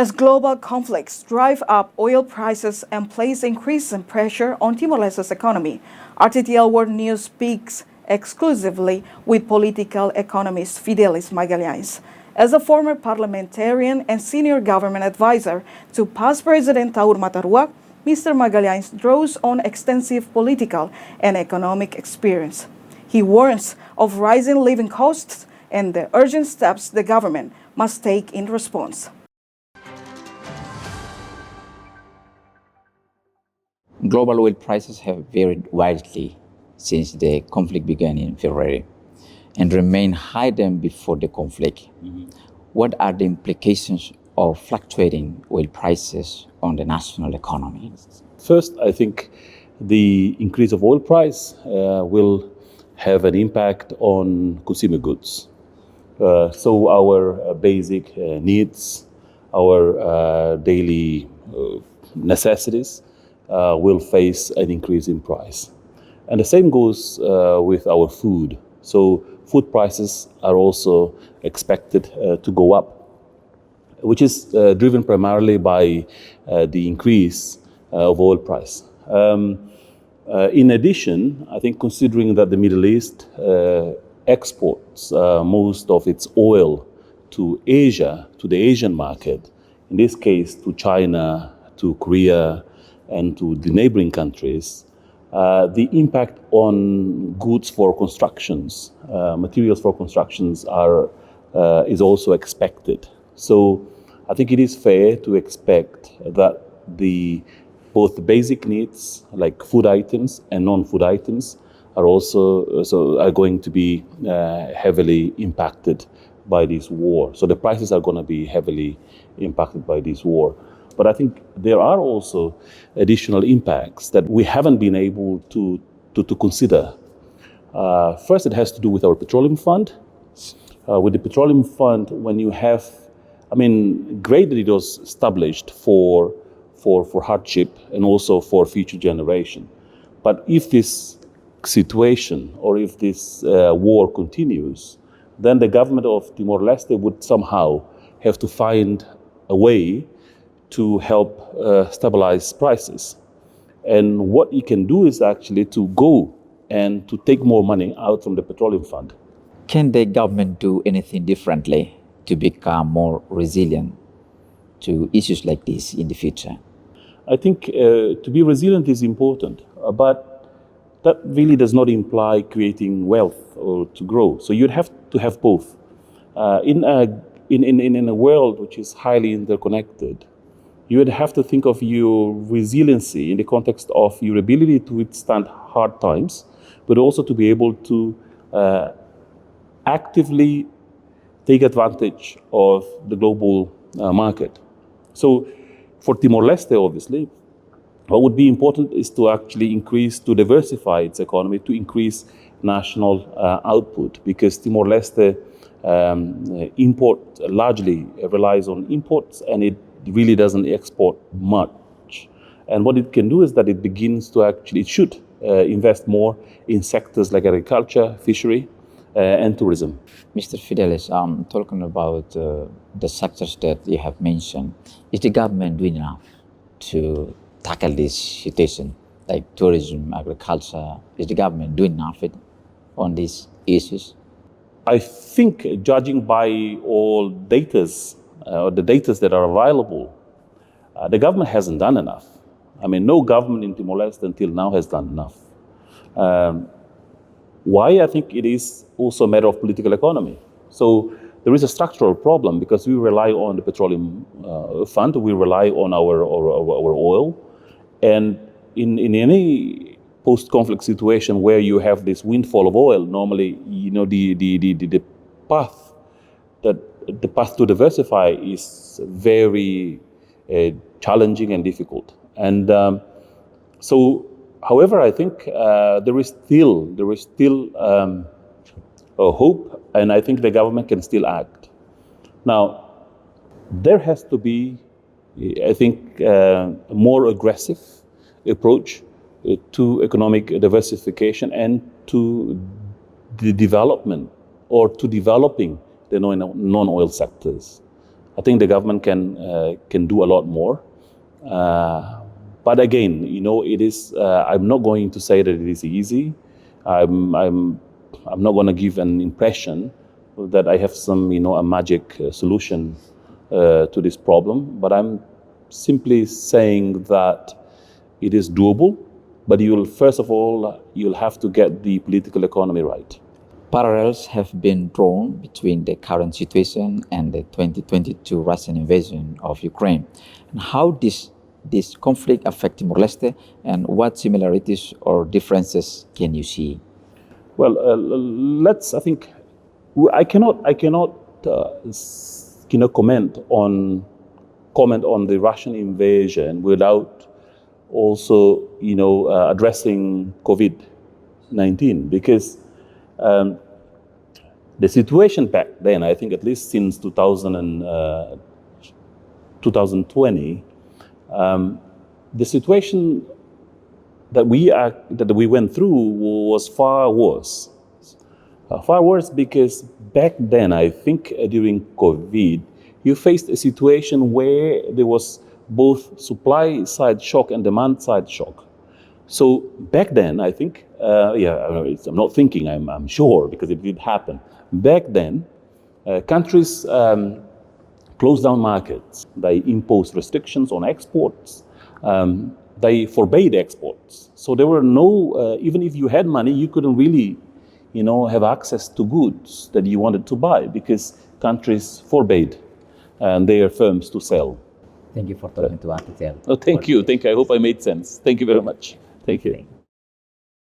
As global conflicts drive up oil prices and place increasing pressure on Timor-Leste's economy, RTTL World News speaks exclusively with political economist Fidelis Magalhães. As a former parliamentarian and senior government advisor to past President Taur Matarua, Mr. Magalhães draws on extensive political and economic experience. He warns of rising living costs and the urgent steps the government must take in response. Global oil prices have varied wildly since the conflict began in February and remain higher than before the conflict. What are the implications of fluctuating oil prices on the national economy? First, I think the increase of oil price will have an impact on consumer goods. So our basic needs, our daily necessities will face an increase in price. And the same goes with our food. So food prices are also expected to go up, which is driven primarily by the increase of oil price. In addition, I think considering that the Middle East exports most of its oil to Asia, to the Asian market, in this case to China, to Korea, and to the neighboring countries, the impact on goods for constructions, materials for constructions is also expected. So I think it is fair to expect that both the basic needs like food items and non-food items are going to be heavily impacted by this war. So the prices are going to be heavily impacted by this war. But I think there are also additional impacts that we haven't been able to consider. First, it has to do with our petroleum fund. With the petroleum fund, when you have, great that it was established for hardship and also for future generation. But if this situation or if this war continues, then the government of Timor-Leste would somehow have to find a way to help stabilize prices. And what you can do is actually to go and to take more money out from the petroleum fund. Can the government do anything differently to become more resilient to issues like this in the future? I think to be resilient is important, but that really does not imply creating wealth or to grow. So you'd have to have both. In a world which is highly interconnected, you would have to think of your resiliency in the context of your ability to withstand hard times, but also to be able to actively take advantage of the global market. So for Timor-Leste, obviously, what would be important is to actually diversify its economy, to increase national output, because Timor-Leste largely relies on imports, and it really doesn't export much. And what it can do is that it should invest more in sectors like agriculture, fishery, and tourism. Mr. Fidelis, talking about the sectors that you have mentioned, is the government doing enough to tackle this situation, like tourism, agriculture? Is the government doing enough on these issues? I think, judging by all the data that are available, the government hasn't done enough. No government in Timor-Leste until now has done enough. Why? I think it is also a matter of political economy. So there is a structural problem because we rely on the petroleum fund, we rely on our oil, and in any post-conflict situation where you have this windfall of oil, normally the path to diversify is very challenging and difficult. And however, I think there is still a hope, and I think the government can still act. Now, there has to be, I think, a more aggressive approach to economic diversification and to the development or to developing the non-oil sectors. I think the government can do a lot more. But again, it is. I'm not going to say that it is easy. I'm not going to give an impression that I have some, a magic solution to this problem. But I'm simply saying that it is doable. But first of all, you'll have to get the political economy right. Parallels have been drawn between the current situation and the 2022 Russian invasion of Ukraine. And how this conflict affect Timor-Leste, and what similarities or differences can you see? Well, I cannot comment on the Russian invasion without also addressing COVID-19, because the situation back then, I think at least since 2020, the situation that we went through was far worse. Far worse because back then, I think during COVID, you faced a situation where there was both supply side shock and demand side shock. So back then, I think, I'm not thinking, I'm sure, because it did happen. Back then, countries closed down markets. They imposed restrictions on exports. They forbade exports. So there were no, even if you had money, you couldn't really, have access to goods that you wanted to buy because countries forbade their firms to sell. Thank you for talking to RTTL. Oh, thank you. I hope I made sense. Thank you very much. Thank you.